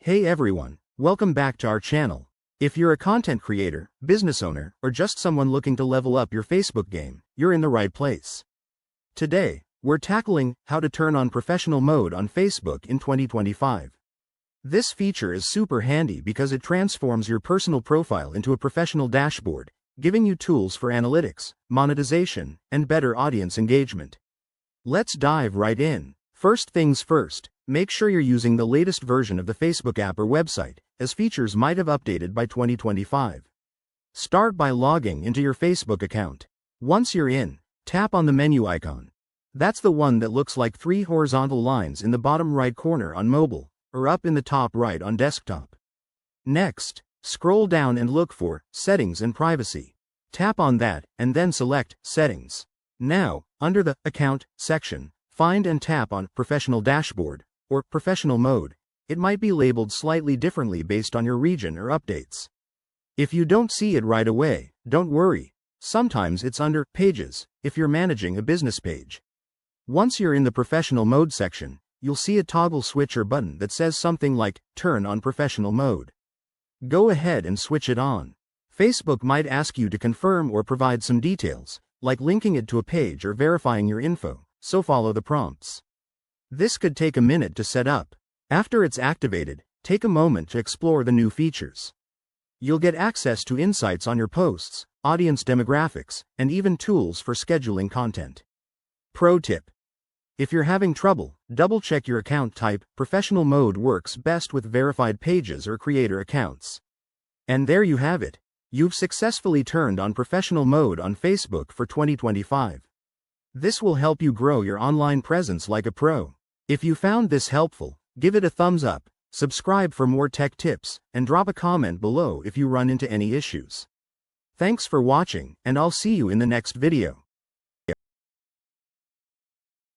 Hey everyone, welcome back to our channel. If you're a content creator, business owner, or just someone looking to level up your Facebook game, you're in the right place. Today, we're tackling how to turn on professional mode on Facebook in 2025. This feature is super handy because it transforms your personal profile into a professional dashboard, giving you tools for analytics, monetization, and better audience engagement. Let's dive right in. First things first, make sure you're using the latest version of the Facebook app or website, as features might have updated by 2025. Start by logging into your Facebook account. Once you're in, tap on the menu icon. That's the one that looks like three horizontal lines in the bottom right corner on mobile, or up in the top right on desktop. Next, scroll down and look for Settings and Privacy. Tap on that, and then select Settings. Now, under the Account section, find and tap on Professional Dashboard, or Professional Mode. It might be labeled slightly differently based on your region or updates. If you don't see it right away, don't worry. Sometimes it's under Pages, if you're managing a business page. Once you're in the Professional Mode section, you'll see a toggle switch or button that says something like Turn on Professional Mode. Go ahead and switch it on. Facebook might ask you to confirm or provide some details, like linking it to a page or verifying your info, so follow the prompts. This could take a minute to set up. After it's activated, take a moment to explore the new features. You'll get access to insights on your posts, audience demographics, and even tools for scheduling content. Pro tip: if you're having trouble, double-check your account type. Professional mode works best with verified pages or creator accounts. And there you have it. You've successfully turned on professional mode on Facebook for 2025. This will help you grow your online presence like a pro. If you found this helpful, give it a thumbs up, subscribe for more tech tips, and drop a comment below if you run into any issues. Thanks for watching, and I'll see you in the next video.